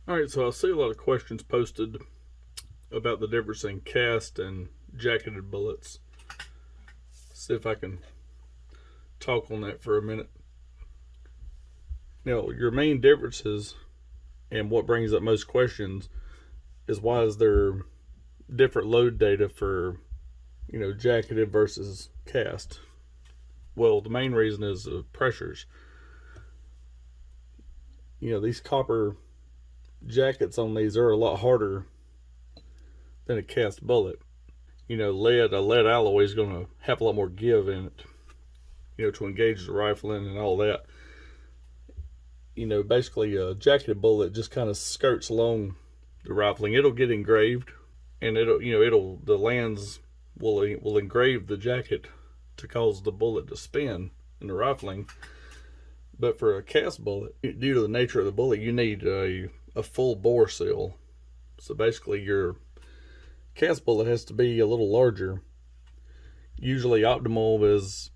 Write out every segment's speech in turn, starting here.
All right, so I see a lot of questions posted about the difference in cast and jacketed bullets. See if I can talk on that for a minute. Now, your main differences and what brings up most questions is why is there different load data for, jacketed versus cast? Well, the main reason is the pressures. These copper jackets on these are a lot harder than a cast bullet. A lead alloy is going to have a lot more give in it, to engage the rifling and all that. Basically a jacketed bullet just kind of skirts along the rifling. It'll get engraved, and the lands will engrave the jacket to cause the bullet to spin in the rifling. But for a cast bullet, due to the nature of the bullet, you need a full bore seal. So basically, your cast bullet has to be a little larger. Usually, optimal is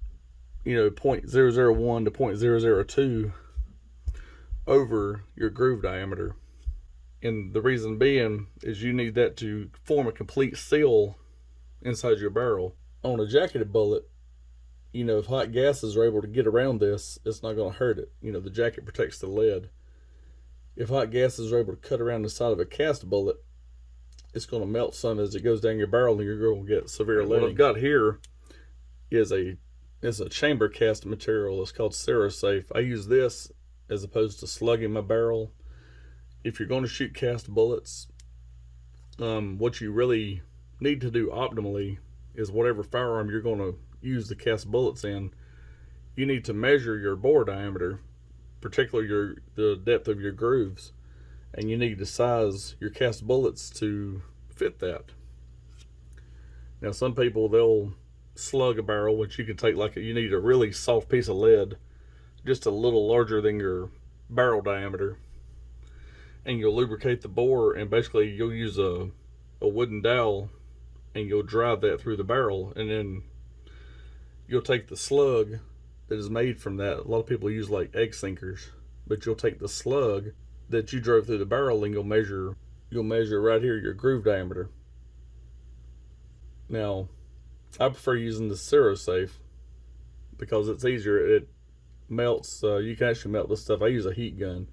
0.001 to 0.002 over your groove diameter. And the reason being is you need that to form a complete seal inside your barrel. On a jacketed bullet, if hot gases are able to get around this, it's not going to hurt it. The jacket protects the lead. If hot gases are able to cut around the side of a cast bullet, it's going to melt some as it goes down your barrel, and you're going to get severe leading. What I've got here is a chamber cast material. It's called Cerasafe. I use this as opposed to slugging my barrel. If you're going to shoot cast bullets, what you really need to do optimally is whatever firearm you're going to use the cast bullets in, you need to measure your bore diameter, particularly the depth of your grooves, and you need to size your cast bullets to fit that. Now, some people, they'll slug a barrel, which you can take you need a really soft piece of lead, just a little larger than your barrel diameter, and you'll lubricate the bore, and basically you'll use a wooden dowel, and you'll drive that through the barrel, and then you'll take the slug that is made from that. A lot of people use like egg sinkers, but you'll take the slug that you drove through the barrel, and you'll measure right here your groove diameter. Now, I prefer using the Cerasafe because it's easier. It melts. You can actually melt this stuff. I use a heat gun.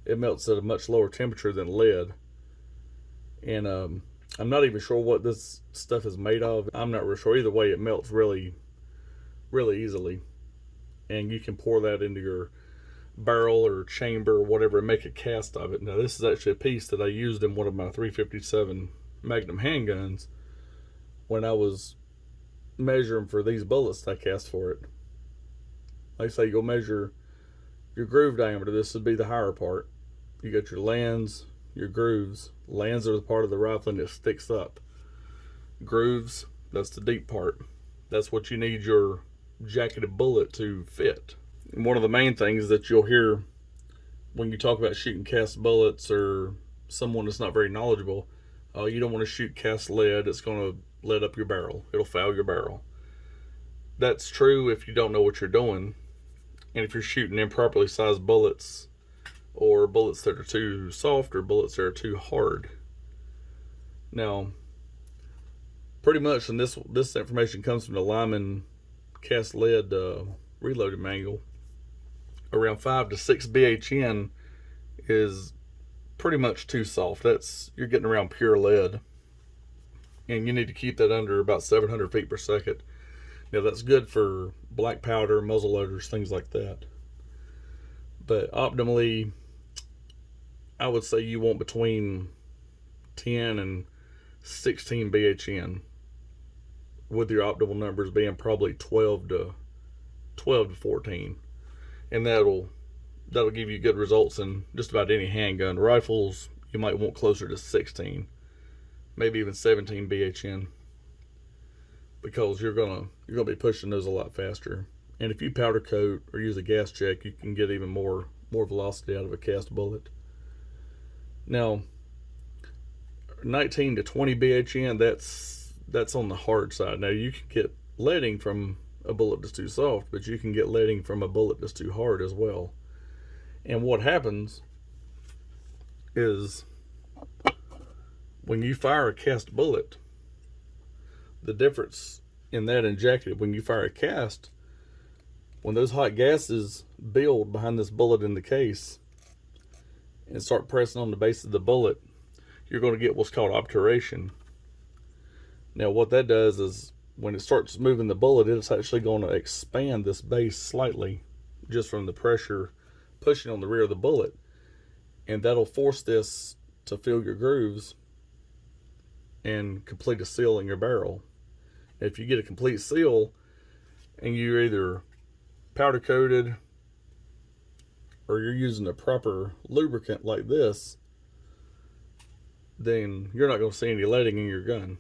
It melts at a much lower temperature than lead. And I'm not even sure what this stuff is made of. I'm not real sure. Either way, it melts really, really easily. And you can pour that into your barrel or chamber or whatever and make a cast of it. Now, this is actually a piece that I used in one of my 357 Magnum handguns when I was measuring for these bullets that I cast for it. Like I say, you'll measure your groove diameter. This would be the higher part. You got your lands, your grooves. Lands are the part of the rifling that sticks up. Grooves, that's the deep part. That's what you need your jacketed bullet to fit. And one of the main things that you'll hear when you talk about shooting cast bullets, or someone that's not very knowledgeable, you don't want to shoot cast lead. It's going to lead up your barrel. It'll foul your barrel. That's true if you don't know what you're doing, and if you're shooting improperly sized bullets, or bullets that are too soft, or bullets that are too hard. Now, pretty much, and this information comes from the Lyman cast lead reloaded manual, around 5 to 6 BHN is pretty much too soft. You're getting around pure lead, and you need to keep that under about 700 feet per second. Now, that's good for black powder, muzzle loaders, things like that. But optimally, I would say you want between 10 and 16 BHN, with your optimal numbers being probably 12 to 14. And that'll give you good results in just about any handgun. Rifles, you might want closer to 16, maybe even 17 BHN, because you're gonna be pushing those a lot faster. And if you powder coat or use a gas check, you can get even more velocity out of a cast bullet. Now, 19 to 20 BHN, that's on the hard side. Now, you can get leading from a bullet that's too soft, but you can get leading from a bullet that's too hard as well. And what happens is when you fire a cast bullet, the difference in that injected, when you fire a cast, when those hot gases build behind this bullet in the case and start pressing on the base of the bullet, you're going to get what's called obturation. Now what that does is when it starts moving the bullet, it's actually going to expand this base slightly just from the pressure pushing on the rear of the bullet, and that'll force this to fill your grooves and complete a seal in your barrel. If you get a complete seal and you're either powder coated or you're using a proper lubricant like this, then you're not going to see any leading in your gun.